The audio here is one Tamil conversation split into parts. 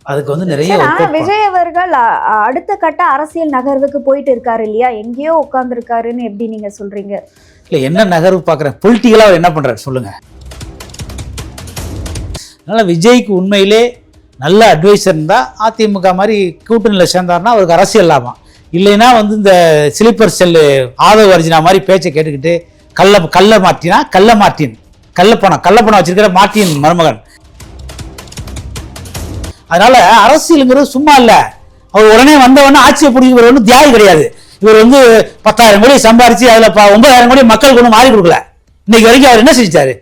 அதுக்கு வந்து நிறைய விஜய் அவர்கள் அடுத்த கட்ட அரசியல் நகர்வுக்கு போயிட்டு இருக்காரு இல்லையா, எங்கேயோ உட்கார்ந்துருக்காருன்னு எப்படி நீங்க சொல்றீங்க? இல்லை, என்ன நகர்வு பார்க்குறேன், பொலிட்டிக்கலாக அவர் என்ன பண்ணுறாரு சொல்லுங்க. அதனால் விஜய்க்கு உண்மையிலே நல்ல அட்வைசர் இருந்தால் அதிமுக மாதிரி கூட்டணியில் சேர்ந்தார்னா அவருக்கு அரசியல் லாபம். இல்லைன்னா வந்து இந்த ஸ்லீப்பர் செல்லு ஆதவ அர்ஜுனா மாதிரி பேச்சை கேட்டுக்கிட்டு கள்ள மார்ட்டின் கள்ளப்பணம் வச்சிருக்கிற மார்ட்டின் மருமகன். அதனால அரசியலுங்கிறது சும்மா இல்லை. அவர் உடனே வந்தவொடனே ஆட்சியை பிடிக்கிற ஒன்றும் தியாகி கிடையாது. இவர் வந்து 10,000 கோடி சம்பாரிச்சு அதில் 9,000 கோடி மக்களுக்கு ஒன்றும் மாறி கொடுக்கல. இன்னைக்கு வரைக்கும் அவர் என்ன செஞ்சாரு?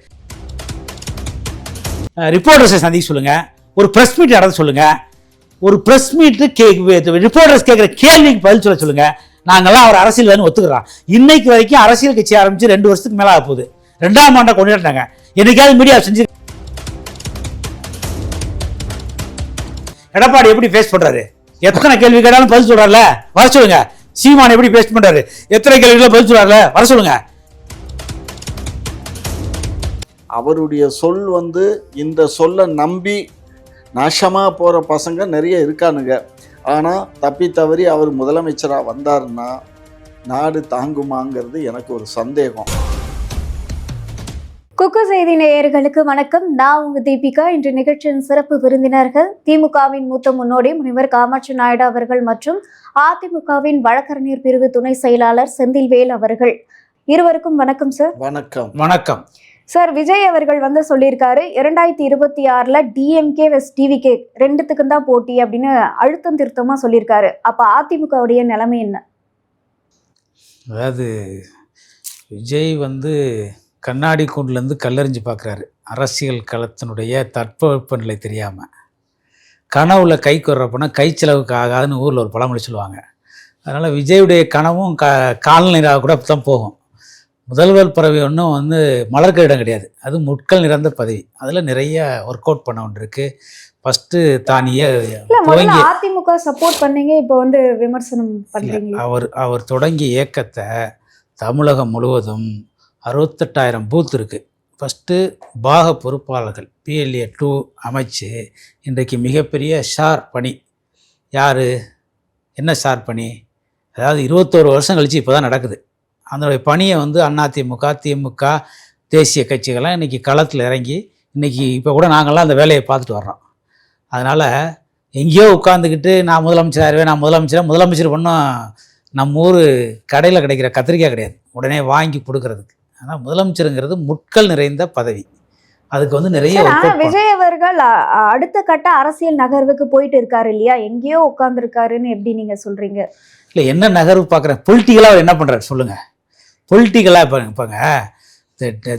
ரிப்போர்ட்டர்ஸை சந்திக்க சொல்லுங்க, ஒரு ப்ரெஸ் மீட் நடத்த சொல்லுங்க, ஒரு ப்ரெஸ் மீட்டு ரிப்போர்ட்டர்ஸ் கேட்குற கேள்விக்கு பதில் சொல்லுங்க. நாங்கள்லாம் அவர் அரசியல் வேணும் ஒத்துக்கிறோம். இன்னைக்கு வரைக்கும் அரசியல் கட்சி ஆரம்பிச்சு 2 வருஷத்துக்கு மேலே ஆக போகுது. 2ஆம் ஆண்டை கொண்டாடினாங்க. என்னைக்காவது மீடியா செஞ்சு எடப்பாடி எப்படி ஃபேஸ் பண்றாரு? எத்தனை கேள்வி கேட்டாலும் பதில் சொல்றாருல, வர சொல்லுங்க. சீமான் எப்படி ஃபேஸ் பண்றாரு? எத்தனை கேள்விகளும் பதில் சொல்றாருல, வர சொல்லுங்க. அவருடைய சொல் வந்து இந்த சொல்லை நம்பி நாசமாக போகிற பசங்க நிறைய இருக்கானுங்க. ஆனால் தப்பி தவறி அவர் முதலமைச்சராக வந்தாருன்னா நாடு தாங்குமாங்கிறது எனக்கு ஒரு சந்தேகம். குக்கு செய்தி நேயர்களுக்கு வணக்கம். நான் உங்க தீபிகா. இன்று நிகழ்ச்சியின் சிறப்பு விருந்தினர்கள் திமுகவின் மூத்த முன்னோடி முனைவர் காமாட்சி நாயுடு அவர்கள் மற்றும் அதிமுகவின் வழக்கறிஞர் பிரிவு துணை செயலாளர் செந்தில்வேல் அவர்கள். இருவருக்கும் வணக்கம் சார். வணக்கம். வணக்கம் சார். விஜய் அவர்கள் வந்து சொல்லியிருக்காரு 2026 டிஎம்கே வெஸ் டிவிகே 2த்துக்கும் தான் போட்டி அப்படின்னு அழுத்தம் திருத்தமா சொல்லியிருக்காரு. அப்ப அதிமுகவுடைய நிலைமை என்ன? அதாவது விஜய் வந்து கண்ணாடி கூண்டுலேருந்து கல்லறிஞ்சு பார்க்குறாரு. அரசியல் களத்தினுடைய தட்பவெப்பநிலை தெரியாமல் கனவுல கை கொர்றப்போனா கை செலவுக்கு ஆகாதுன்னு ஊரில் ஒரு பழமொழி சொல்லுவாங்க. அதனால் விஜயுடைய கனவும் கால்நீராக கூட தான் போகும். முதல்வர் பதவி ஒன்றும் வந்து மலர்க்க இடம் கிடையாது, அது முட்கள் நிறைந்த பதவி. அதில் நிறைய ஒர்க் அவுட் பண்ண ஒன்று இருக்குது. ஃபஸ்ட்டு தானியே அதிமுக சப்போர்ட் பண்ணீங்க, இப்போ வந்து விமர்சனம் பண்ணுறீங்க. அவர் தொடங்கிய இயக்கத்தை தமிழகம் முழுவதும் 68,000 பூத் இருக்குது. ஃபஸ்ட்டு பாக பொறுப்பாளர்கள் PLA 2 அமைச்சு இன்றைக்கு மிகப்பெரிய ஷார் பணி. யார் என்ன ஷார் பணி? அதாவது 21 வருஷம் கழித்து இப்போ தான் நடக்குது. அதனுடைய பணியை வந்து அதிமுக திமுக தேசிய கட்சிகள்லாம் இன்றைக்கி களத்தில் இறங்கி இன்றைக்கி இப்போ கூட நாங்கள்லாம் அந்த வேலையை பார்த்துட்டு வர்றோம். அதனால் எங்கேயோ உட்காந்துக்கிட்டு நான் முதலமைச்சர் பண்ணோம். நம்ம ஊர் கடையில் கிடைக்கிற கத்திரிக்காய் கிடையாது உடனே வாங்கி கொடுக்கறதுக்கு. ஆனால் முதலமைச்சருங்கிறது முட்கள் நிறைந்த பதவி. அதுக்கு வந்து நிறைய விஜய் அவர்கள் அடுத்த கட்ட அரசியல் நகர்வுக்கு போயிட்டு இருக்காரு இல்லையா, எங்கேயோ உட்கார்ந்துருக்காருன்னு எப்படி நீங்க சொல்றீங்க? இல்லை, என்ன நகர்வு பார்க்குறேன், பொலிட்டிக்கலாக அவர் என்ன பண்ணுறாரு சொல்லுங்கள். பொலிட்டிக்கலாக இப்போங்க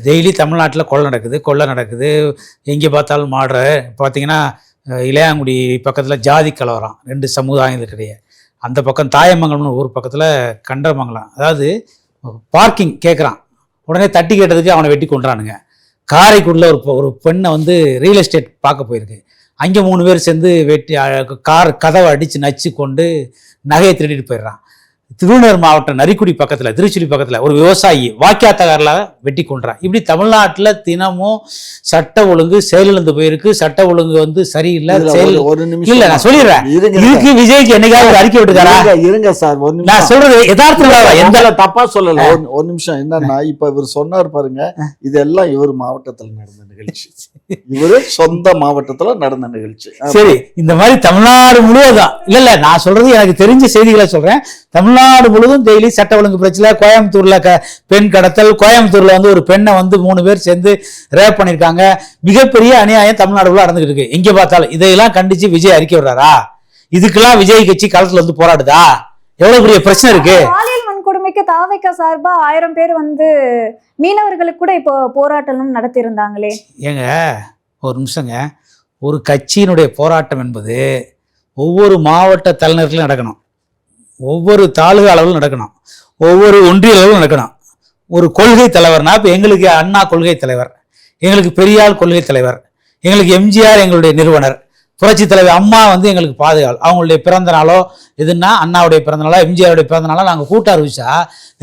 டெய்லி தமிழ்நாட்டில் கொள்ளை நடக்குது, எங்கே பார்த்தாலும் மாடுற. பார்த்தீங்கன்னா இளையாங்குடி பக்கத்தில் ஜாதி கலவரம், 2 சமுதாயங்களுக்கிடையே. அந்த பக்கம் தாயமங்கலம்னு ஊர் பக்கத்தில் கண்டமங்கலம். அதாவது பார்க்கிங் கேட்குறான், உடனே தட்டி கேட்டதுக்கு அவனை வெட்டி கொண்டுறானுங்க. காரைக்குடியில் ஒரு பெண்ணை வந்து ரியல் எஸ்டேட் பார்க்க போயிருக்கு, அங்கே 3 பேர் சேர்ந்து வெட்டி கார் கதவை அடித்து நச்சு கொண்டு நகையை திருடிட்டு போயிடுறான். திருவண்ணூர் மாவட்டம் நரிக்குடி பக்கத்தில் திருச்சுழி பக்கத்தில் ஒரு விவசாயி வாக்கியாத்தகாரில் வெட்டி கொண்டுறான். இப்படி தமிழ்நாட்டில் தினமும் சட்ட ஒழுங்கு செயலிழந்து போயிருக்கு. சட்ட ஒழுங்கு வந்து சரியில்லை. இல்ல நான் சொல்லிடுறேன், இதுக்கு விஜய்க்கு என்னைக்காவது அறிக்கை விட்டுக்காரா? இருங்க சார், நான் சொல்றது யதார்த்தம், எந்த தப்பா சொல்லல. ஒரு நிமிஷம். என்னன்னா இப்ப இவர் சொன்னார் பாருங்க, இதெல்லாம் இவர் மாவட்டத்தில் நடந்த நிகழ்ச்சி, இவரு சொந்த மாவட்டத்துல நடந்த நிகழ்ச்சி. சரி, இந்த மாதிரி தமிழ்நாடு முழுவதும் இல்ல நான் சொல்றது எனக்கு தெரிஞ்ச செய்திகளை சொல்றேன். தமிழ்நாடு முழுவதும் டெய்லி சட்ட ஒழுங்கு பிரச்சனை. கோயம்புத்தூர்ல பெண் கடத்தல், கோயம்புத்தூர்ல வந்து ஒரு பெண்ணை வந்து 3 பேர் சேர்ந்து ரேப் பண்ணிருக்காங்க. மிகப்பெரிய அநியாயம் தமிழ்நாடுக்குள்ள நடந்துகிட்டு இருக்கு. எங்க பார்த்தாலும் இதையெல்லாம் கண்டிச்சு விஜய் அறிக்கை விடுறாரா? இதுக்கெல்லாம் விஜய் கட்சி களத்துல வந்து போராடுதா? எவ்வளவு பெரிய பிரச்சனை இருக்கு. பாலியல் வன்கொடுமைக்கு தாவேக்கா சார்பா 1000 பேர் வந்து மீனவர்களுக்கு கூட இப்போ போராட்டம் நடத்தி இருந்தாங்களே. ஏங்க ஒரு நிமிஷங்க, ஒரு கட்சியினுடைய போராட்டம் என்பது ஒவ்வொரு மாவட்ட தலைநகரிலும் நடக்கணும், ஒவ்வொரு தாலுகா அளவில் நடக்கணும், ஒவ்வொரு ஒன்றிய அளவில் நடக்கணும். ஒரு கொள்கை தலைவர்னா இப்போ எங்களுக்கு அண்ணா கொள்கை தலைவர், எங்களுக்கு பெரியார் கொள்கை தலைவர், எங்களுக்கு எம்ஜிஆர் எங்களுடைய நிறுவனர், புரட்சி தலைவர் அம்மா வந்து எங்களுக்கு பாதுகாவல். அவங்களுடைய பிறந்த நாளோ எதுன்னா அண்ணாவுடைய பிறந்த நாளோ எம்ஜிஆருடைய பிறந்த நாளோ நாங்கள் கூட்ட அறிவிச்சா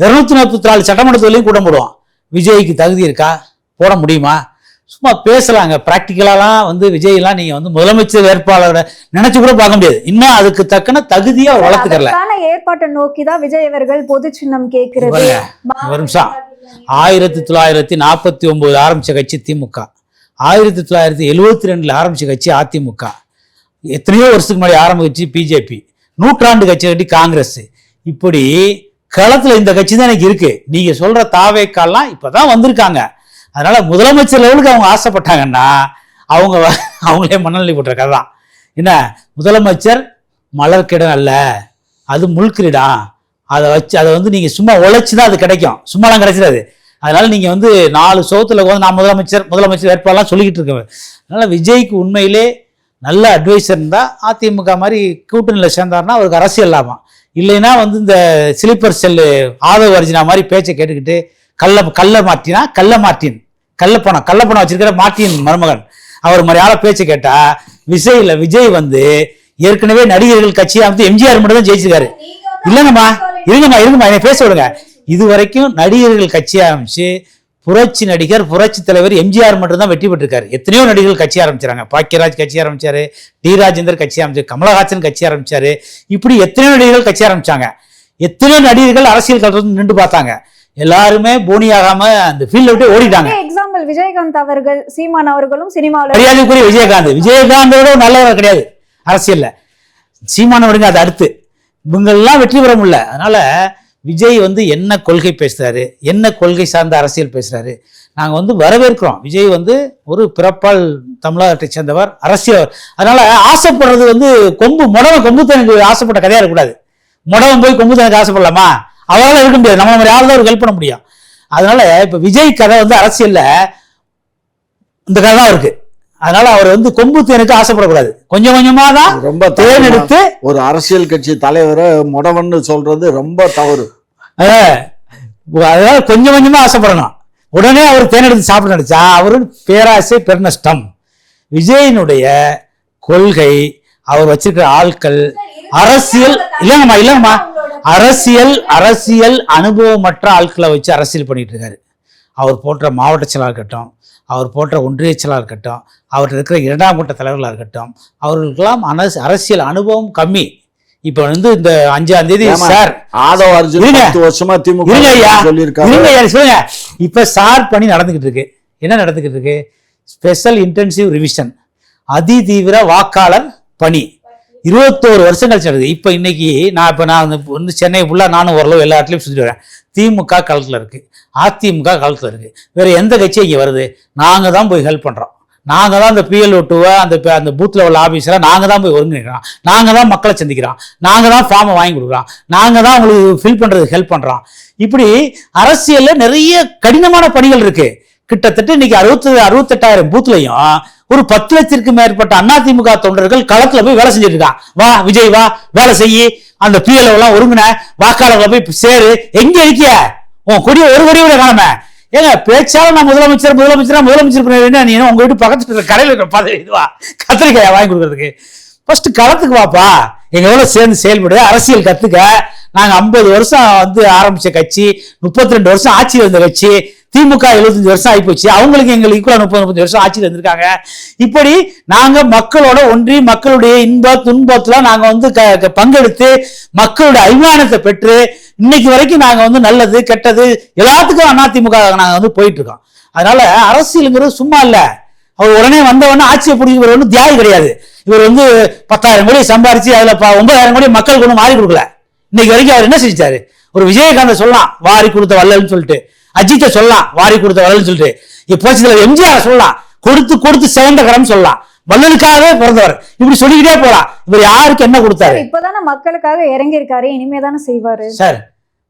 244 சட்டமன்ற தொகுதியிலையும் கூட்டம் போடுவோம். விஜய்க்கு தகுதி இருக்கா? போட முடியுமா? சும்மா பேசலாங்க. ப்ராக்டிக்கலாலாம் வந்து விஜய்லாம் நீங்கள் வந்து முதலமைச்சர் வேட்பாளரை நினைச்சு கூட பார்க்க முடியாது. இன்னும் அதுக்கு தக்கன தகுதியாக வளர்த்துக்கல. ஏற்பாட்டை நோக்கி தான் விஜய் அவர்கள் பொது சின்னம் கேட்கிறது. ஒரு நிமிஷம். 1949 ஆரம்பிச்ச கட்சி திமுக, 1972 ஆரம்பிச்ச கட்சி அதிமுக, எத்தனையோ வருஷத்துக்கு முன்னாடி ஆரம்பிச்சு பிஜேபி, நூற்றாண்டு கட்சி கட்டி காங்கிரஸ், இப்படி களத்துல இந்த கட்சி தான் எனக்கு இருக்கு. நீங்க சொல்ற தாவேக்கால்லாம் இப்பதான் வந்திருக்காங்க. அதனால முதலமைச்சர் லெவலுக்கு அவங்க ஆசைப்பட்டாங்கன்னா அவங்களே மண்ணள்ளி போட்டுற கதை தான். என்ன, முதலமைச்சர் மலர்கிடம் அல்ல, அது முள்கிரீடம். அதை வந்து நீங்க சும்மா உழைச்சுதான் அது கிடைக்கும், சும்மாலாம் கிடைச்சிடாது. அதனால நீங்க வந்து 4 சோத்துல வந்து நான் முதலமைச்சர் வேட்பாளர்லாம் சொல்லிக்கிட்டு இருக்கேன். அதனால விஜய்க்கு உண்மையிலே நல்ல அட்வைசர் இருந்தா அதிமுக மாதிரி கூட்டணியில் சேர்ந்தாருன்னா அவருக்கு அரசியல் லாபம். இல்லைன்னா வந்து இந்த ஸ்லீப்பர் செல்லு ஆதவ அர்ஜுனா மாதிரி பேச்சை கேட்டுக்கிட்டு கள்ளப்பணம் வச்சிருக்கிற மார்ட்டின் மருமகன் அவர் மாதிரி ஆள பேச்சை கேட்டா விஜய் வந்து ஏற்கனவே நடிகர்கள் கட்சியை வந்து எம்ஜிஆர் மட்டும் தான் ஜெயிச்சிருக்காரு. இல்லைங்கம்மா என்னை பேச விடுங்க. இது வரைக்கும் நடிகர்கள் கட்சி ஆரம்பிச்சு புரட்சி நடிகர் புரட்சி தலைவர் எம்ஜிஆர் மட்டும் தான் வெற்றி பெற்றிருக்காரு. எத்தனையோ நடிகர்கள் கட்சி ஆரம்பிச்சாங்க. பாக்கியராஜ் கட்சி ஆரம்பிச்சாரு, டி ராஜேந்தர் கட்சி ஆரம்பிச்சாரு, கமலஹாசன் கட்சி ஆரம்பிச்சாரு. இப்படி எத்தனையோ நடிகர்கள் கட்சி ஆரம்பிச்சாங்க. எத்தனையோ நடிகர்கள் அரசியல் களத்துல நின்று பார்த்தாங்க. எல்லாருமே போனியாகாம அந்த ஃபீல்ட விட்டு ஓடிட்டாங்க. எக்ஸாம்பிள் விஜயகாந்த் அவர்கள், சீமான் அவர்களும் சினிமாவில் மரியாதைக்குரிய விஜயகாந்தோட நல்லவர் கிடையாது அரசியல்ல. சீமான் விடுங்க, அது அடுத்து. இவங்கெல்லாம் வெற்றி பெற முடியல. அதனால விஜய் வந்து என்ன கொள்கை பேசுறாரு, என்ன கொள்கை சார்ந்த அரசியல் பேசுறாரு, நாங்கள் வந்து வரவேற்கிறோம். விஜய் வந்து ஒரு பிறப்பால் தமிழகத்தை சேர்ந்தவர், அரசியல். அதனால ஆசைப்படுறது வந்து கொம்புத்தனுக்கு ஆசைப்பட்ட கதையா இருக்கக்கூடாது. முடவன் போய் கொம்புத்தனுக்கு ஆசைப்படலாமா? அவரால் இருக்க முடியாது. நம்ம மாதிரி ஆள் தான் ஒரு ஹெல்ப் பண்ண முடியும். அதனால இப்ப விஜய் கதை வந்து அரசியல்ல இந்த கதை தான் இருக்கு. அதனால அவர் வந்து கொம்பு தேனுக்கு ஆசைப்படக்கூடாது. கொஞ்சம் கொஞ்சமா தான் ரொம்ப தேன் எடுத்து ஒரு அரசியல் கட்சி தலைவரை முடவன்னு சொல்றது ரொம்ப தவறு. அதனால கொஞ்சம் கொஞ்சமா ஆசைப்படணும். உடனே அவர் தேன் எடுத்து சாப்பிட நினைச்சா அவரு பேராசை பெருநஷ்டம். விஜயனுடைய கொள்கை, அவர் வச்சிருக்கிற ஆட்கள், அரசியல் இல்லைங்கம்மா அரசியல் அனுபவமற்ற ஆட்களை வச்சு அரசியல் பண்ணிட்டு இருக்காரு. அவர் போன்ற மாவட்ட செயலாளர் இருக்கட்டும், அவர் போன்ற ஒன்றிய செயலாளர் இருக்கட்டும், அவர்கிட்ட இருக்கிற 2ஆம் கட்ட தலைவர்களாக இருக்கட்டும், அவர்களுக்கெல்லாம் அரசியல் அனுபவம் கம்மி. இப்ப வந்து இந்த 5ஆம் தேதி சார் ஆதவ அர்ஜுனா 10 வருஷமா திமுக சொல்லுங்க. இப்ப சார் பணி நடந்துகிட்டு இருக்கு. என்ன நடந்துகிட்டு இருக்கு? ஸ்பெஷல் இன்டென்சிவ் ரிவிஷன், அதி தீவிர வாக்காளர் பணி 21 வருஷம் கழிச்சு நடக்குது. இப்ப இன்னைக்கு நான் வந்து சென்னை ஃபுல்லா நானும் ஓரளவு எல்லா இடத்துலையும் சுற்றிட்டு வரேன். திமுக களத்துல இருக்கு, அதிமுக களத்துல இருக்கு. வேற எந்த கட்சியும் இங்க வருது? நாங்க தான் போய் ஹெல்ப் பண்றோம். நாங்க தான் அந்த PLO2 அந்த பூத் லெவல் ஆபீஸரை நாங்க தான் போய் ஒருங்கிணைக்கிறோம். நாங்க தான் மக்களை சந்திக்கிறோம். நாங்க தான் ஃபார்மை வாங்கி கொடுக்குறோம். நாங்க தான் உங்களுக்கு ஃபில் பண்றதுக்கு ஹெல்ப் பண்றோம். இப்படி அரசியல்ல நிறைய கடினமான பணிகள் இருக்கு. கிட்டத்தட்ட இன்னைக்கு 68,000 பூத்லையும் ஒரு 10 லட்சத்திற்கும் மேற்பட்ட அதிமுக தொண்டர்கள் களத்துல போய் வேலை செஞ்சுட்டு இருக்கான். வா விஜய் வா, வேலை செய்யி, அந்த PLO எல்லாம் ஒருங்கின, வாக்காளர்களை போய் சேரு. எங்க இருக்கிய? உன் கொடிய ஒரு கொடியோட காணாம. ஏங்க பேச்சால நான் முதலமைச்சர் நீ உங்க வீட்டு பக்கத்துல கடையில் இருக்கிற பதவி இதுவா கத்திரிக்காயா வாங்கி கொடுக்கறதுக்கு? ஃபர்ஸ்ட் களத்துக்கு வாப்பா, எங்களோட சேர்ந்து செயல்படு, அரசியல் கத்துக்க. நாங்க 50 வருஷம் வந்து ஆரம்பிச்ச கட்சி, 32 வருஷம் ஆட்சியில் இருந்த கட்சி. திமுக 75 வருஷம் ஆகிப்போச்சு. அவங்களுக்கு எங்களுக்கு ஈக்குவலா 30-35 வருஷம் ஆட்சியில் இருந்திருக்காங்க. இப்படி நாங்க மக்களோட ஒன்றி மக்களுடைய இன்ப துன்பத்துல நாங்க வந்து பங்கெடுத்து மக்களுடைய அபிமானத்தை பெற்று இன்னைக்கு வரைக்கும் நாங்க வந்து நல்லது கெட்டது எல்லாத்துக்கும் அதிமுக நாங்க வந்து போயிட்டு இருக்கோம். அதனால அரசியலுங்கிறது சும்மா இல்ல. அவர் உடனே வந்தவொடனே ஆட்சியை பிடிக்கிற ஒன்றும் தியாகி கிடையாது. இவர் வந்து 10,000 கோடி சம்பாரிச்சு அதுல 9,000 கோடி மக்களுக்கு ஒன்றும் மாறி கொடுக்கல. இன்னைக்கு வரைக்கும் அவர் என்ன செஞ்சாரு? ஒரு விஜயகாந்த் சொல்லலாம் வாரி கொடுத்த வள்ளல்னு சொல்லிட்டு, அஜித்தை சொல்லலாம் வாரி கொடுத்த வள்ளல்னு சொல்லிட்டு, போச்சு எம்ஜிஆர் சொல்லலாம் கொடுத்து சிவந்த கரம் சொல்லலாம், வள்ளலுக்காகவே பிறந்தவர். இப்படி சொல்லிக்கிட்டே போலாம். இவர் யாருக்கு என்ன கொடுத்தாரு? இப்பதானே மக்களுக்காக இறங்கி இருக்காரு, இனிமேதானே செய்வாரு சார்.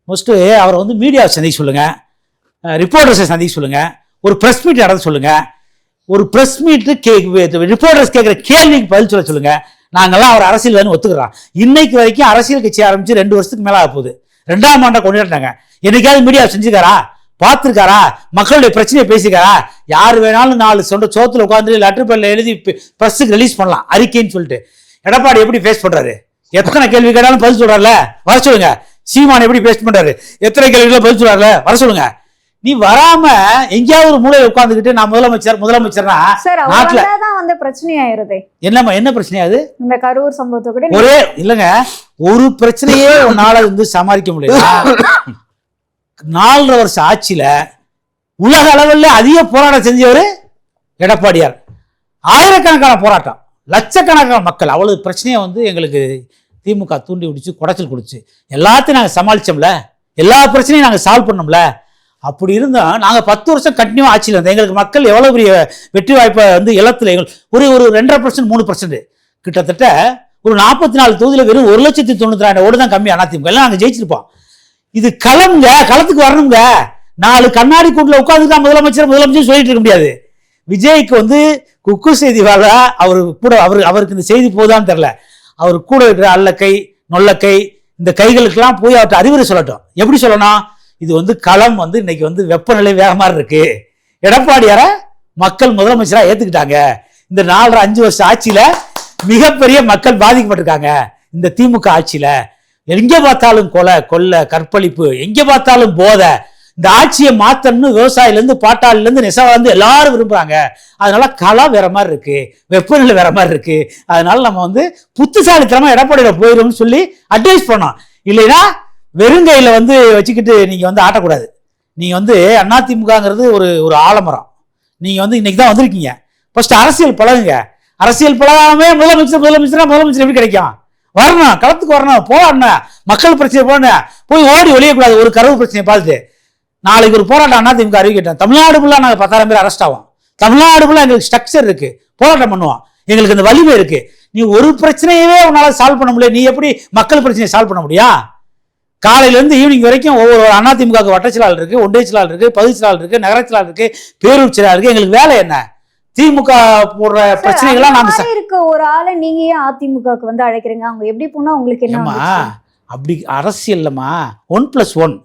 மோஸ்ட் அவரை வந்து மீடியாவை சந்திக்க சொல்லுங்க, ரிப்போர்ட்டர்ஸை சந்திக்க சொல்லுங்க, ஒரு பிரஸ் மீட் நடத்த சொல்லுங்க. ஒரு பிரஸ் மீட் ரிப்போர்ட்டர்ஸ் கேட்கிற கேள்விக்கு பதில் சொல்லுங்க. நாங்கெல்லாம் அவர் அரசியல் வேணும் ஒத்துக்கிறோம். இன்னைக்கு வரைக்கும் அரசியல் கட்சி ஆரம்பிச்சு 2 வருஷத்துக்கு மேல ஆக போகுது. 2ஆம் ஆண்டை கொண்டாடினாங்க. என்னைக்காவது மீடியா செஞ்சுக்காரா? பார்த்துருக்காரா? மக்களுடைய பிரச்சனையை பேசிக்காரா? யார் வேணாலும் 4 சோத்துல உட்காந்து லெட்டர் பேர்ல எழுதி பிரஸுக்கு ரிலீஸ் பண்ணலாம் அறிக்கைன்னு சொல்லிட்டு. எடப்பாடி எப்படி ஃபேஸ் பண்றாரு? எத்தனை கேள்வி கேட்டாலும் பதில் சொல்றாருல, வர சொல்லுங்க. சீமான் எப்படி ஃபேஸ் பண்றாரு? எத்தனை கேள்விகளை பதில் சொல்றாருல, வர சொல்லுங்க. நீ வராம எங்கேயாவது ஒரு மூலையில உட்கார்ந்துக்கிட்டு நான் முதலமைச்சர்னா சார் நாட்டுல தான் வந்து பிரச்சனை ஆயிருதே. என்ன பிரச்சனையா அது? இந்த கரூர் சம்பவத்தை கூட ஒரே இல்லங்க, ஒரு பிரச்சனையே உன்னால வந்து சமாளிக்க முடியல. 4.5 வருஷம் ஆட்சியில உலக அளவில் அதிக போராட்டம் செஞ்சவர் எடப்பாடியார். ஆயிரக்கணக்கான போராட்டம், லட்சக்கணக்கான மக்கள், அவ்வளவு பிரச்சனையை வந்து எங்களுக்கு திமுக தூண்டி விடுச்சு, குடைச்சல் கொடுச்சு. எல்லாத்தையும் நாங்கள் சமாளிச்சோம்ல, எல்லா பிரச்சனையும் நாங்கள் சால்வ் பண்ணோம்ல. அப்படி இருந்தால் நாங்கள் 10 வருஷம் கண்டினியூ ஆட்சியில் இருந்தோம். எங்களுக்கு மக்கள் எவ்வளோ பெரிய வெற்றி வாய்ப்பை வந்து இலத்தில் எங்களுக்கு ஒரு 2.5% 3% கிட்டத்தட்ட ஒரு 44 தொகுதியில் வெறும் 1,92,000 ஓடு தான் கம்மி அதிமுக. எல்லாம் நாங்கள் ஜெயிச்சிருப்போம். இது களத்துக்கு வரணுங்க. 4 கண்ணாடி கூட்டில் உட்காந்துதான் முதலமைச்சர் சொல்லிட்டு இருக்க முடியாது. விஜய்க்கு வந்து குக்கு செய்தி வாழ அவரு கூட அவருக்கு இந்த செய்தி போதான்னு தெரியல. அவர் கூட இருக்கிற அல்லக்கை நொல்லக்கை இந்த கைகளுக்கெல்லாம் போய் அவர்கிட்ட அறிவுரை சொல்லட்டும். எப்படி சொல்லணும்? இது வந்து களம் வந்து இன்னைக்கு வந்து வெப்பநிலை வேற மாதிரி இருக்கு. எடப்பாடியார மக்கள் முதலமைச்சரா ஏத்துக்கிட்டாங்க. இந்த 4.5 வருஷம் ஆட்சியில மிகப்பெரிய மக்கள் பாதிக்கப்பட்டிருக்காங்க. இந்த திமுக ஆட்சியில எங்க பார்த்தாலும் கொலை கற்பழிப்பு, எங்க பார்த்தாலும் போதை. இந்த ஆட்சியை மாத்தணும்னு விவசாயில இருந்து பாட்டாளில இருந்து நெசவால இருந்து எல்லாரும் விரும்புறாங்க. அதனால களம் வேற மாதிரி இருக்கு, வெப்பநிலை வேற மாதிரி இருக்கு. அதனால நம்ம வந்து புத்திசாலித்தனமா எடப்பாடியில போயிடும்னு சொல்லி அட்வைஸ் பண்ணோம். இல்லைன்னா வெறுங்கையில வந்து வச்சுக்கிட்டு நீங்க வந்து ஆட்டக்கூடாது. நீங்க வந்து அதிமுகங்கிறது ஒரு ஆலமரம். நீங்க வந்து இன்னைக்கு தான் வந்திருக்கீங்க. ஃபர்ஸ்ட் அரசியல் பழகுங்க. அரசியல் பழகாமே முதலமைச்சர் எப்படி கிடைக்கும்? வரணும், களத்துக்கு வரணும், போராடணும், மக்கள் பிரச்சனை போய் ஓடி ஒழியக்கூடாது. ஒரு கருவு பிரச்சனையை பார்த்துட்டு நாளைக்கு ஒரு போராட்டம் அதிமுக அறிவிக்கிட்டோம். தமிழ்நாடு ஃபுல்லா நாங்கள் 10,000 பேர் அரெஸ்ட் ஆகும். தமிழ்நாடு ஃபுல்லா எங்களுக்கு ஸ்ட்ரக்சர் இருக்கு, போராட்டம் பண்ணுவோம், எங்களுக்கு இந்த வலிமை இருக்கு. நீ ஒரு பிரச்சனையவே உன்னால சால்வ் பண்ண முடியல, நீ எப்படி மக்கள் பிரச்சனையை சால்வ் பண்ண முடியும்? காலையில இருந்து ஈவினிங் வரைக்கும் ஒவ்வொரு அதிமுக வட்டச்செயலாளர் இருக்கு, ஒன்றிய செயலாளர் இருக்கு, பகுதி செயலாளர் இருக்கு, நகர செயலாளர் இருக்கு, பேரூர் செயலாளர் இருக்கு. எங்களுக்கு வேலை என்ன? திமுக போடுற பிரச்சனைகள்லாம் நாங்க இருக்க ஒரு ஆளை நீங்க ஏன் அதிமுகவுக்கு வந்து அழைக்கிறீங்க? அவங்க எப்படி போனா உங்களுக்கு என்ன? அப்படி அரசியல்லமா 1+1.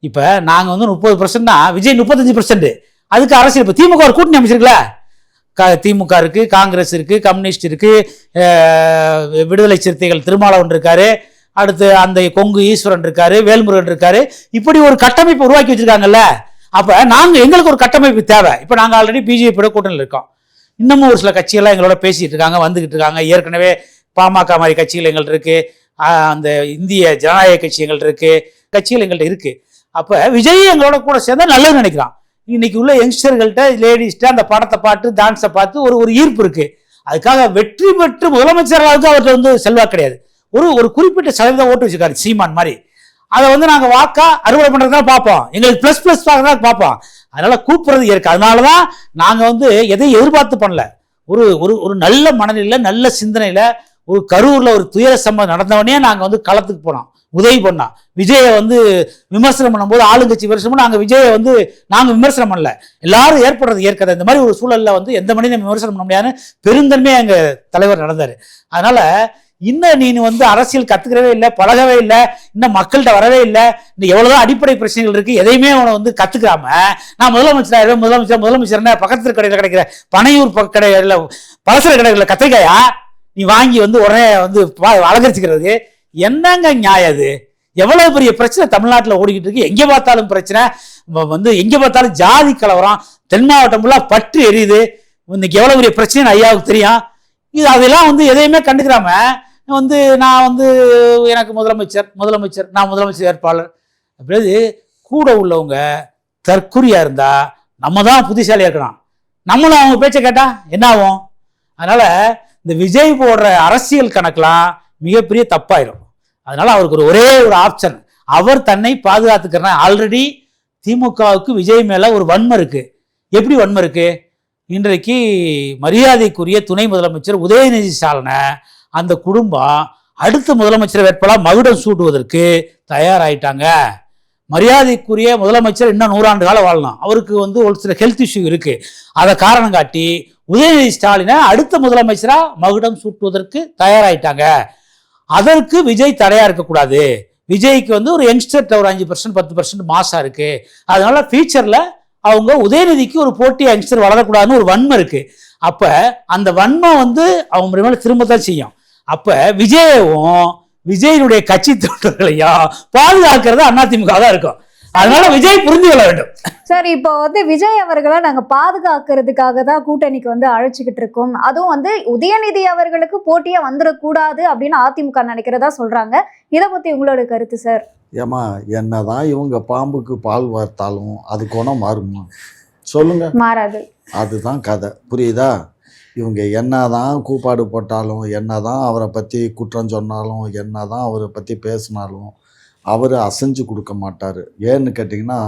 இப்ப நாங்க வந்து 30%, விஜய் 35%. அதுக்கு அரசியல். இப்ப திமுக ஒரு கூட்டணி அமைச்சிருக்கல, திமுக இருக்கு, காங்கிரஸ் இருக்கு, கம்யூனிஸ்ட் இருக்கு, விடுதலை சிறுத்தைகள் திருமாவளவன் இருக்காரு, அடுத்து அந்த கொங்கு ஈஸ்வரன் இருக்காரு, வேல்முருகன் இருக்காரு. இப்படி ஒரு கட்டமைப்பு உருவாக்கி வச்சிருக்காங்கல்ல. அப்ப எங்களுக்கு ஒரு கட்டமைப்பு தேவை. இப்ப நாங்க ஆல்ரெடி பிஜேபி கூட்டணியில் இருக்கோம். இன்னமும் ஒரு சில கட்சிகள்லாம் எங்களோட பேசிட்டு இருக்காங்க, வந்துகிட்டு இருக்காங்க. ஏற்கனவே பாமக மாதிரி கட்சிகள் எங்கள்ட்ட இருக்கு, அந்த இந்திய ஜனநாயக கட்சி எங்கள்ட்ட இருக்கு, கட்சிகள் எங்கள்ட்ட இருக்கு. அப்ப விஜய் எங்களோட கூட சேர்ந்தா நல்லது நினைக்கிறான். இன்னைக்கு உள்ள யங்ஸ்டர்கள்ட்ட, லேடிஸ்ட அந்த படத்தை பார்த்து டான்ஸை பார்த்து ஒரு ஈர்ப்பு இருக்கு. அதுக்காக வெற்றி பெற்று முதலமைச்சர்களுக்கு அவர்கிட்ட வந்து செல்வாக்கு கிடையாது. ஒரு குறிப்பிட்ட சதவீதம் ஓட்டு வச்சிருக்காரு சீமான் மாதிரி. அதை வந்து நாங்க வாக்கா அறுவடை பண்றதுதான் பார்ப்போம், எங்களுக்கு பிளஸ் தான் பார்ப்போம். அதனால கூப்பிடுறது இருக்கு. அதனாலதான் நாங்க வந்து எதையும் எதிர்பார்த்து பண்ணல. ஒரு நல்ல மனநிலையில, நல்ல சிந்தனையில, ஒரு கரூர்ல ஒரு துயர சம்பவம் நடந்தவனே நாங்க வந்து களத்துக்கு போனோம், உதவி பண்ணோம். விஜயை வந்து விமர்சனம் பண்ணும்போது ஆளுங்கட்சி விமர்சனம் நாங்க விஜயை வந்து நாங்க விமர்சனம் பண்ணல, எல்லாரும் ஏற்கனவே இந்த மாதிரி ஒரு சூழல்ல வந்து எந்த மனிதனும் விமர்சனம் பண்ண முடியாதுன்னு பெருந்தன்மையா எங்க தலைவர் நடந்தாரு. அதனால இன்னும் நீ வந்து அரசியல் கத்துக்கிறவே இல்லை, பழகவே இல்லை, இன்னும் மக்கள்கிட்ட வரவே இல்லை. இன்னும் எவ்வளவுதான் அடிப்படை பிரச்சனைகள் இருக்கு, எதையுமே அவனை வந்து கத்துக்காம நான் முதலமைச்சர் பக்கத்து கடையில் கிடைக்கிற பனையூர் கடையில பலசர கடைகளில் கத்திரிக்காயா நீ வாங்கி வந்து உடனே வந்து அலங்கரிச்சுக்கிறது என்னங்க நியாயம்? அது எவ்வளவு பெரிய பிரச்சனை தமிழ்நாட்டில் ஓடிக்கிட்டு இருக்கு. எங்க பார்த்தாலும் பிரச்சனை, வந்து எங்க பார்த்தாலும் ஜாதி கலவரம், தென் மாவட்டம் ஃபுல்லா பற்று எரியுது. இன்னைக்கு எவ்வளவு பெரிய பிரச்சனை ஐயாவுக்கு தெரியும். அதெல்லாம் வந்து எதையுமே கண்டுக்கிறாம வந்து நான் வந்து எனக்கு முதலமைச்சர் நான் முதலமைச்சர் வேட்பாளர் அப்படி கூட உள்ளவங்க தற்குறியா இருந்தா நம்ம தான் புத்திசாலியா இருக்கணும். நம்மளும் அவங்க பேச்ச கேட்டா என்ன ஆகும்? அதனால இந்த விஜய் போடுற அரசியல் கணக்கெல்லாம் மிகப்பெரிய தப்பாயிரும். அதனால அவருக்கு ஒரே ஒரு ஆப்ஷன், அவர் தன்னை பாதுகாத்துக்கிறேன். ஆல்ரெடி திமுகவுக்கு விஜய் மேல ஒரு வன்மை இருக்கு. எப்படி வன்மை இருக்கு? இன்றைக்கு மரியாதைக்குரிய துணை முதலமைச்சர் உதயநிதி ஸ்டாலினை அந்த குடும்பம் அடுத்த முதலமைச்சர் வேட்பாளர் மகுடம் சூட்டுவதற்கு தயாராயிட்டாங்க. மரியாதைக்குரிய முதலமைச்சர் இன்னும் 100 ஆண்டு காலம் வாழலாம், அவருக்கு வந்து ஒரு சில ஹெல்த் இஷ்யூ இருக்கு. அதை காரணம் காட்டி உதயநிதி ஸ்டாலினை அடுத்த முதலமைச்சரா மகுடம் சூட்டுவதற்கு தயாராயிட்டாங்க. அதற்கு விஜய் தடையா இருக்கக்கூடாது. விஜய்க்கு வந்து ஒரு யங்ஸ்டர் ஒரு 5% 10% மாசா இருக்கு. அதனால ஃபியூச்சர்ல அவங்க உதயநிதிக்கு ஒரு போட்டி யங்ஸ்டர் வளரக்கூடாதுன்னு ஒரு வன்மை இருக்கு. அப்ப அந்த வன்மை வந்து அவங்க மேல திரும்பத்தான் செய்யும். அப்ப விஜயவும் விஜயனுடைய கட்சி தொண்டர்களையும் பாதுகாக்கிறது அதிமுக தான் இருக்கும். அதனால விஜய் புரிந்து கொள்ள வேண்டும். சார் இப்போ வந்து விஜய் அவர்களை நாங்க பாதுகாக்கிறதுக்காக தான் கூட்டணிக்கு வந்து அழைச்சிக்கிட்டு இருக்கோம். அதுவும் வந்து உதயநிதி அவர்களுக்கு போட்டியா வந்துடக்கூடாது அப்படின்னு அதிமுக நினைக்கிறதா சொல்றாங்க. இதை பத்தி உங்களோட கருத்து சார்? ஏமா என்னதான் இவங்க பாம்புக்கு பால் வார்த்தாலும் அது குணம் மாறுமா சொல்லுங்க? மாறாது. அதுதான் கதை, புரியுதா? இவங்க என்னதான் கூப்பாடு போட்டாலும், என்னதான் அவரை பற்றி குற்றம் சொன்னாலும், என்னதான் அவரை பற்றி பேசினாலும் அவர் அசைஞ்சு கொடுக்க மாட்டார். ஏன்னு கேட்டிங்கன்னா,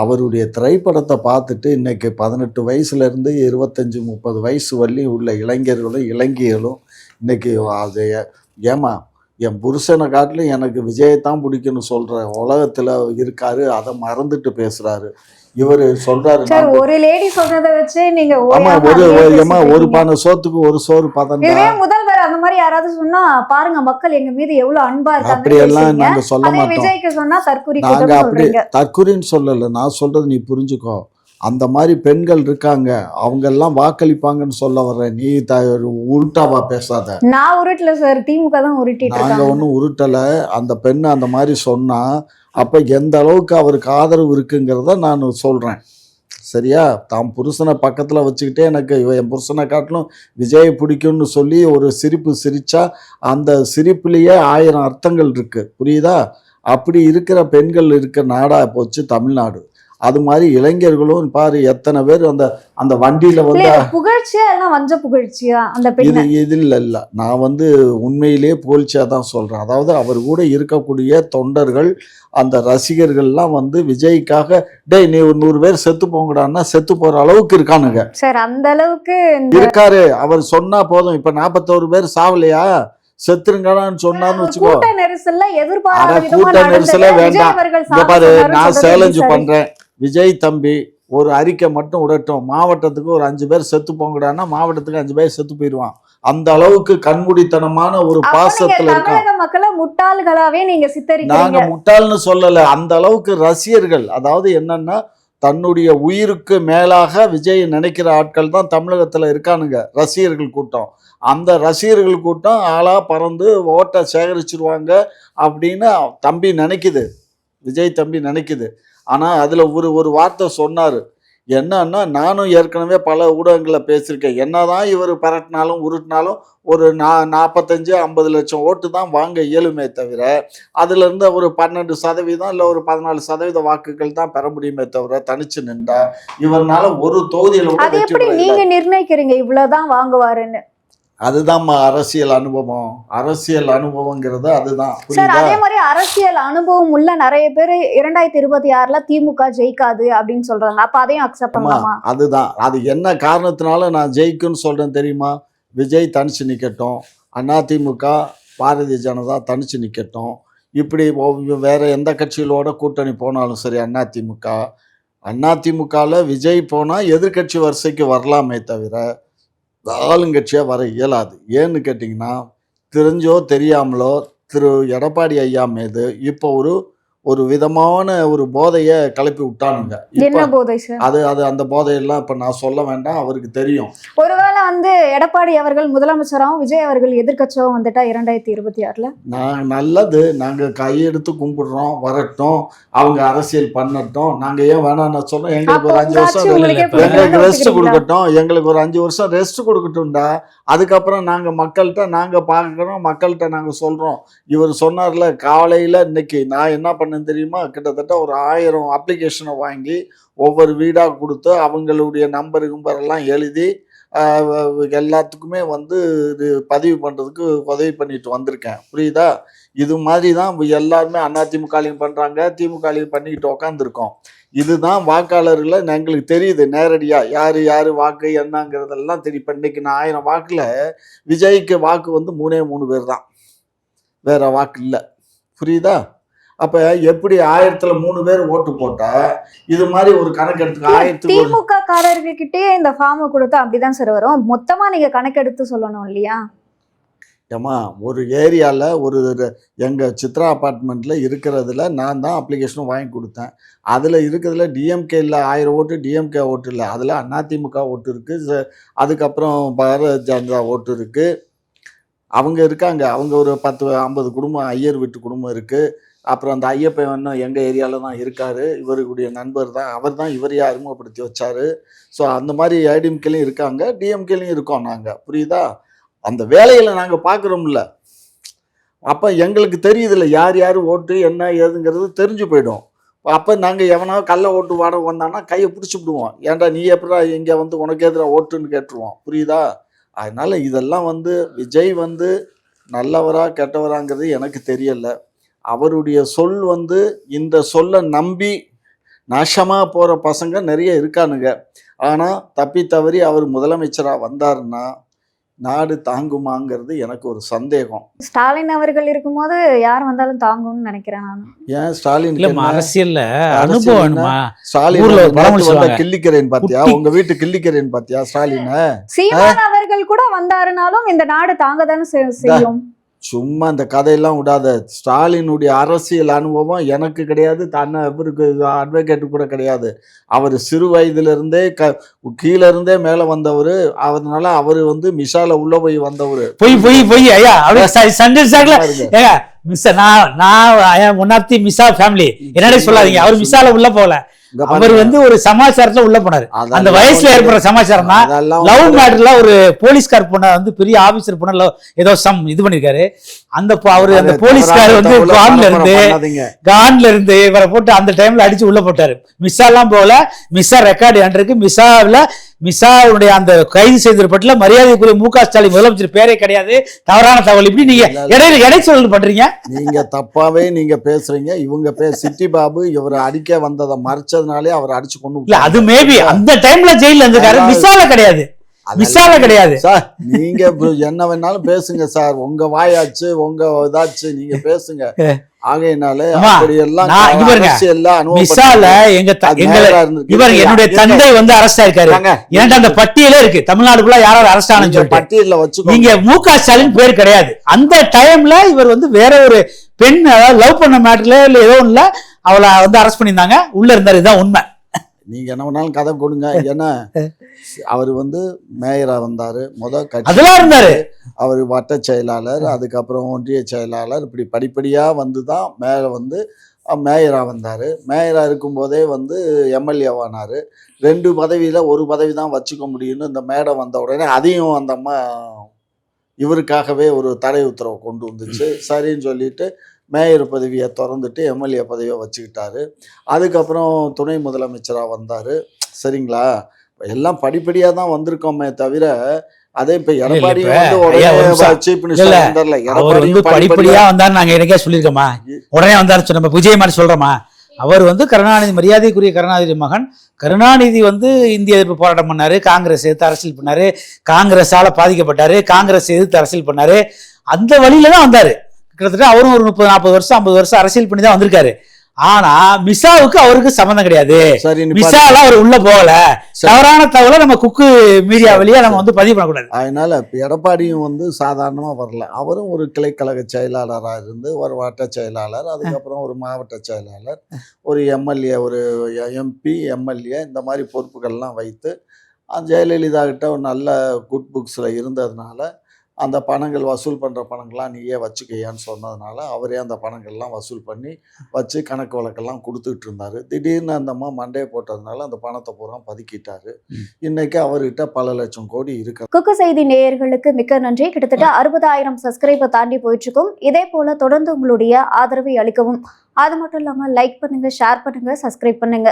அவருடைய திரைப்படத்தை பார்த்துட்டு இன்றைக்கி 18 வயசுலேருந்து 25-30 வயசு வரலையும் உள்ள இளைஞர்களும் இளைஞர்களும் இன்றைக்கி அது ஏமா என் புருஷனை காட்டிலும் எனக்கு விஜயத்தான் பிடிக்குன்னு சொல்கிற உலகத்தில் இருக்காரு. அதை மறந்துட்டு பேசுகிறாரு. இவர் சொல்றாரு, ஒரு லேடி சொல்றதை வச்சு நீங்க ஒரு பானை சோத்துக்கு ஒரு சோறு பதம். முதல்வர் அந்த மாதிரி யாராவது சொன்னா பாருங்க மக்கள் எங்க மீது எவ்வளவு அன்பா இருக்காங்க, அப்படி எல்லாம் நாங்க சொல்ல மாட்டோம். விஜய்க்கு சொன்னா தற்குறி. நாங்க அப்படி தற்குறின்னு சொல்லல, நான் சொல்றது நீ புரிஞ்சுக்கோ. அந்த மாதிரி பெண்கள் இருக்காங்க, அவங்க எல்லாம் வாக்களிப்பாங்கன்னு சொல்ல வர்றேன். நீ உருட்டாவா பேசாத. நான் உருட்டல சார், திமுக தான் உருட்டிட்டு. நாங்க ஒன்றும் உருட்டல. அந்த பெண்ணு அந்த மாதிரி சொன்னா அப்போ எந்த அளவுக்கு அவருக்கு ஆதரவு இருக்குங்கிறத நான் சொல்கிறேன். சரியா? தாம் புருஷனை பக்கத்தில் வச்சுக்கிட்டே எனக்கு என் புருஷனை காட்டிலும் விஜயை பிடிக்கும்னு சொல்லி ஒரு சிரிப்பு சிரித்தா அந்த சிரிப்புலேயே 1000 அர்த்தங்கள் இருக்குது, புரியுதா? அப்படி இருக்கிற பெண்கள் இருக்கிற நாடாக போச்சு தமிழ்நாடு. அது மாதிரி இளைஞர்களும் பாரு எத்தனை பேர் அந்த அந்த வண்டியில வந்து புகழ்ச்சியா எல்லாம் வஞ்ச புகழ்ச்சியா அந்த இது இல்லை. நான் வந்து உண்மையிலேயே புகழ்ச்சியா தான் சொல்றேன். அதாவது அவர் கூட இருக்கக்கூடிய தொண்டர்கள் அந்த ரசிகர்கள்லாம் வந்து விஜய்க்காக டேய் நீ ஒரு 100 பேர் செத்து போங்கடான்னா செத்து போற அளவுக்கு இருக்கானுங்க சார். அந்த அளவுக்கு இருக்காரு. அவர் சொன்னா போதும். இப்ப 41 பேர் சாவலையா, செத்துருங்கன்னு சொன்னான்னு வச்சுக்கோ. கூட்ட நெரிசல்ல வேண்டாம். பாரு, நான் சேலஞ்சு பண்றேன், விஜய் தம்பி ஒரு அறிக்கை மட்டும் விடட்டும். மாவட்டத்துக்கு ஒரு 5 பேர் செத்து போங்கடான்னா மாவட்டத்துக்கு 5 பேர் செத்து போயிடுவான். அந்த அளவுக்கு கண்மூடித்தனமான ஒரு பாசத்துல இருக்காங்க. மக்களை முட்டாள்களாவே நீங்க சித்தரிக்கிறீங்க. நாங்க முட்டாள்னு சொல்லல, அந்த அளவுக்கு ரசிகர்கள். அதாவது என்னன்னா, தன்னுடைய உயிருக்கு மேலாக விஜய் நினைக்கிற ஆட்கள் தான் தமிழகத்துல இருக்கானுங்க, ரசிகர்கள் கூட்டம். அந்த ரசிகர்கள் கூட்டம் ஆளா பறந்து ஓட்டை சேகரிச்சிருவாங்க அப்படின்னு தம்பி நினைக்குது, விஜய் தம்பி நினைக்குது. ஆனால் அதில் ஒரு வார்த்தை சொன்னார். என்னன்னா, நானும் ஏற்கனவே பல ஊடகங்களில் பேசியிருக்கேன். என்னதான் இவர் பரட்டினாலும் உருட்டினாலும் ஒரு 45-50 லட்சம் ஓட்டு தான் வாங்க இயலுமே தவிர அதுலேருந்து ஒரு 12% இல்லை ஒரு 14% வாக்குகள் தான் பெற முடியுமே தவிர தனிச்சு நின்றா இவர்னால ஒரு தொகுதியில் நீங்க நிர்ணயிக்கிறீங்க இவ்வளவுதான் வாங்குவாருன்னு. அதுதான் அரசியல் அனுபவம். அரசியல் அனுபவங்கிறது அதுதான். அதே மாதிரி அரசியல் அனுபவம் உள்ள நிறைய பேர் 2026ல திமுக ஜெயிக்காது அப்படின்னு சொல்றாங்க. அப்ப அதையும் அக்செப்ட் பண்ணலாமா? அதுதான். அது என்ன காரணத்தினால நான் ஜெயிக்குன்னு சொல்றேன் தெரியுமா? விஜய் தனிச்சு நிக்கட்டும், அதிமுக பாரதிய ஜனதா தனிச்சு நிக்கட்டும். இப்படி வேற எந்த கட்சிகளோட கூட்டணி போனாலும் சரி, அதிமுகவில் விஜய் போனா எதிர்கட்சி வரிசைக்கு வரலாமே தவிர ஆளுங்கட்சியாக வர இயலாது. ஏன்னு கேட்டிங்கன்னா, தெரிஞ்சோ தெரியாமலோ திரு எடப்பாடி ஐயா மீது இப்போ ஒரு விதமான ஒரு போதையை கிளப்பி விட்டானுங்க. என்ன போதை சார்? அது அந்த போதையெல்லாம் இப்போ நான் சொல்ல வேண்டாம், அவருக்கு தெரியும். ஒருவேளை வந்து எடப்பாடி அவர்கள் முதலமைச்சராகவும் விஜய் அவர்கள் எதிர்கட்சியாகவும் வந்துட்டா 2026ல நல்லது. நாங்கள் கையெடுத்து கும்பிடுறோம், வரட்டும், அவங்க அரசியல் பண்ணட்டும். நாங்கள் ஏன் வேணாம்னு சொல்றோம். எங்களுக்கு ஒரு 5 வருஷம் எங்களுக்கு ரெஸ்ட் கொடுக்கட்டும். எங்களுக்கு ஒரு 5 வருஷம் ரெஸ்ட் கொடுக்கட்டும்டா. அதுக்கப்புறம் நாங்கள் மக்கள்கிட்ட நாங்கள் பார்க்குறோம், மக்கள்கிட்ட நாங்கள் சொல்கிறோம். இவர் சொன்னார்ல காலையில், இன்னைக்கு நான் என்ன பண்ண தெரியுமா, கிட்டத்தட்ட ஒரு 1000 அப்ளிகேஷனை வாங்கி ஒவ்வொரு வீடாக கொடுத்து அவங்களுடைய நம்பரெல்லாம் எழுதி எல்லாத்துக்குமே வந்து இது பதிவு பண்ணுறதுக்கு உதவி பண்ணிட்டு வந்திருக்கேன், புரியுதா? இது மாதிரி தான் எல்லாருமே அதிமுகலையும் பண்ணுறாங்க, திமுகலையும் பண்ணிக்கிட்டு உக்காந்துருக்கோம். இதுதான் வாக்காளர்களை எங்களுக்கு தெரியுது நேரடியாக, யார் வாக்கு என்னங்கிறதெல்லாம் தெரியும். இப்போ இன்னைக்கு நான் 1000 வாக்கில் விஜய்க்கு வாக்கு வந்து 3 பேர் தான், வேற வாக்கு இல்லை, புரியுதா? அப்ப எப்படி 1000ல் 3 பேர் ஓட்டு போட்டா இது மாதிரி ஒரு கணக்கெடுத்து 1000 திமுக காரர்கிட்டே இந்த ஃபார்ம் கொடுத்தா அப்படிதான் சார் வரும். மொத்தமா நீங்க கணக்கெடுத்து சொல்லணும் இல்லையா? ஏமா, ஒரு ஏரியாவில் ஒரு எங்கள் சித்ரா அப்பார்ட்மெண்ட்டில் இருக்கிறதுல நான் தான் அப்ளிகேஷனும் வாங்கி கொடுத்தேன். அதில் இருக்கிறதுல டிஎம்கே இல்லை 1000 ஓட்டு, டிஎம்கே ஓட்டு இல்லை, அதில் அதிமுக ஓட்டு இருக்குது, அதுக்கப்புறம் பாரதிய ஜனதா ஓட்டு இருக்குது. அவங்க இருக்காங்க, அவங்க ஒரு 10-50 குடும்பம் ஐயர் வீட்டு குடும்பம் இருக்குது. அப்புறம் அந்த ஐயப்பன் எங்கள் ஏரியாவில் தான் இருக்கார், இவருடைய நண்பர் தான், அவர் தான் இவரையே அறிமுகப்படுத்தி வச்சார். ஸோ அந்த மாதிரி ஏடிஎம்கேலையும் இருக்காங்க, டிஎம்கேலையும் இருக்கோம் நாங்கள், புரியுதா? அந்த வேலைகளை நாங்கள் பார்க்குறோம்ல, அப்போ எங்களுக்கு தெரியுதுல்ல யார் யார் ஓட்டு என்ன ஏதுங்கிறது தெரிஞ்சு போயிடும். அப்போ நாங்கள் எவனாவது கள்ள ஓட்டு வாட வந்தான்னா கையை பிடிச்சிவிடுவோம், ஏன்டா நீ எப்படா இங்கே வந்து உனக்கு எதிராக ஓட்டுன்னு கேட்டுருவோம், புரியுதா? அதனால் இதெல்லாம் வந்து விஜய் வந்து நல்லவரா கெட்டவராங்கிறது எனக்கு தெரியலை. அவருடைய சொல் வந்து இந்த சொல்லை நம்பி நாசமாக போகிற பசங்க நிறைய இருக்கானுங்க. ஆனால் தப்பி தவறி அவர் முதலமைச்சராக வந்தாருன்னா நாடு தாங்குமாங்கிறது எனக்கு ஒரு சந்தேகம். ஸ்டாலின் அவர்கள் இருக்கும்போது யார் வந்தாலும் தாங்கும்னு நினைக்கிறேன் நான். ஏன் ஸ்டாலின் அரசியல்ல அனுபவம் வேணுமா? ஸ்டாலின் கிள்ளிக்கிறேன் பாத்தியா, உங்க வீட்டு கிள்ளிக்கிறேன் பாத்தியா ஸ்டாலின். சீமான் அவர்கள் கூட வந்தாருனாலும் இந்த நாடு தாங்க தானே செய்யும். சும்மா இந்த கதையெல்லாம் விடாத. ஸ்டாலினுடைய அரசியல் அனுபவம் எனக்கு கிடையாது, இவருக்கு அட்வொகேட்டு கூட கிடையாது. அவர் சிறு வயதிலிருந்தே கீழே இருந்தே மேலே வந்தவர். அதனால அவர் வந்து மிஷால உள்ள போய் வந்தவர். பொய் ஐயா, மிசா ஃபேமிலி என்னடே சொல்லாதீங்க. அவர் மிசால உள்ள போகல, அவர் வந்து ஒரு சமாச்சாரத்துல உள்ள போனாரு. அந்த வயசுல ஏற்படுற சமாச்சாரம் தான். லவ் மேட்டர்ல ஒரு போலீஸ்கார் பொண்ண வந்து பெரிய ஆபீசர் பொண்ண ஏதோ சம் இது பண்ணிருக்காரு. அந்த அவரு அந்த போலீஸ்கார் வந்து கான்ல இருந்து இவரை போட்டு அந்த டைம்ல அடிச்சு உள்ள போட்டாரு. மிஸ்ஸா எல்லாம் போல, மிஸ்ஸா ரெக்கார்டு இருக்கு. மிஸ்ஸாவுடைய அந்த கைது செய்திருப்பட்டுல மரியாதைக்குரிய மு.க. ஸ்டாலின் முதலமைச்சர் பேரே கிடையாது. தவறான தகவல். இப்படி நீங்க இடைச்சொல் பண்றீங்க. நீங்க தப்பாவே நீங்க பேசுறீங்க. இவங்க சிட்டி பாபு இவரை அடிக்க வந்ததை மறைச்சதுனாலே அவர் அடிச்சு கொண்டு. அது மேபி அந்த டைம்ல ஜெயில இருந்திருக்காரு. மிஸ்ஸால கிடையாது, மிஸ்ஸால கிடையாது சார். நீங்க என்ன வேணாலும் பேசுங்க சார், உங்க வாயாச்சு உங்க இதாச்சு நீங்க பேசுங்க. ஆகையினால என்னுடைய தந்தை வந்து அரெஸ்ட் ஆயிருக்காரு. ஏன்டா அந்த பட்டியலே இருக்கு, தமிழ்நாடுக்குள்ள யாராவது அரெஸ்ட் ஆனு பட்டியல வச்சு. நீங்க மு.க. ஸ்டாலின் பேர் கிடையாது. அந்த டைம்ல இவர் வந்து வேற ஒரு பெண் லவ் பண்ண மேட்டர்ல இல்ல ஏதோ ஒண்ணுல அவளை வந்து அரெஸ்ட் பண்ணியிருந்தாங்க, உள்ள இருந்தாரு. இதுதான் உண்மை. நீங்க என்ன வேணாலும் கதை கொடுங்க. ஏன்னா அவர் வந்து மேயரா வந்தாரு, அதெல்லாம் இருந்தாரு. அவர் வட்ட செயலாளர், அதுக்கப்புறம் ஒன்றிய செயலாளர், இப்படி படிப்படியா வந்துதான் மேல வந்து மேயரா வந்தாரு. மேயரா இருக்கும்போதே வந்து எம்எல்ஏவானாரு. 2 பதவியில ஒரு பதவி தான் வச்சுக்க முடியும்னு இந்த மேடம் வந்த உடனே அதையும் அந்த அம்மா இவருக்காகவே ஒரு தடை உத்தரவை கொண்டு வந்துச்சு. சரின்னு சொல்லிட்டு மேயர் பதவியை திறந்துட்டு எம்எல்ஏ பதவியை வச்சுக்கிட்டாரு. அதுக்கப்புறம் துணை முதலமைச்சராக வந்தார். சரிங்களா? எல்லாம் படிப்படியாக தான் வந்திருக்கோமே தவிர அதே இப்போ எடப்பாடி படிப்படியா வந்தாரு. நாங்க எனக்கே சொல்லியிருக்கோமா, உடனே வந்தாரு நம்ம விஜய் மாதிரி சொல்றோமா? அவர் வந்து கருணாநிதி, மரியாதைக்குரிய கருணாநிதி மகன். கருணாநிதி வந்து இந்திய எதிர்ப்பு போராட்டம் பண்ணாரு, காங்கிரஸ் எதிர்த்து அரசியல் பண்ணாரு, காங்கிரஸால பாதிக்கப்பட்டாரு, காங்கிரஸ் எதிர்த்து அரசியல் பண்ணாரு. அந்த வழியில தான் வந்தாரு. கிட்டத்தட்ட அவரும் ஒரு 30-40 வருஷம் 50 வருஷம் அரசியல் பண்ணி தான் வந்திருக்காரு. ஆனா மிசாவுக்கு அவருக்கு சம்பந்தம் கிடையாது. மிசால அவர் உள்ள போகல. தவறான தகவலை நம்ம குக்கு மீடியா வழியா நம்ம வந்து பதிவு பண்ணக்கூடாது. அதனால எடப்பாடியும் வந்து சாதாரணமா வரல. அவரும் ஒரு கிளைக்கழக செயலாளராக இருந்து ஒரு வட்ட செயலாளர், அதுக்கப்புறம் ஒரு மாவட்ட செயலாளர், ஒரு எம்எல்ஏ, ஒரு எம்பி, எம்எல்ஏ, இந்த மாதிரி பொறுப்புகள்லாம் வைத்து ஜெயலலிதா கிட்ட ஒரு நல்ல குட் புக்ஸில் இருந்ததுனால அந்த பணங்கள் வசூல் பண்ணுற பணங்கள்லாம் நீயே வச்சுக்கையான்னு சொன்னதுனால அவரே அந்த பணங்கள்லாம் வசூல் பண்ணி வச்சு கணக்கு வழக்கெல்லாம் கொடுத்துக்கிட்டு இருந்தார். திடீர்னு அந்த அம்மா மண்டையை போட்டதுனால அந்த பணத்தை பூரா பதுக்கிட்டாரு. இன்னைக்கு அவர்கிட்ட பல லட்சம் கோடி இருக்கு. குக்கு செய்தி நேயர்களுக்கு மிக்க நன்றி. கிட்டத்தட்ட 60,000 சப்ஸ்கிரைபர் தாண்டி போயிட்டு இருக்கும். இதே போல தொடர்ந்து உங்களுடைய ஆதரவை அளிக்கவும். அது மட்டும் இல்லாமல் லைக் பண்ணுங்க, ஷேர் பண்ணுங்க, சப்ஸ்கிரைப் பண்ணுங்க.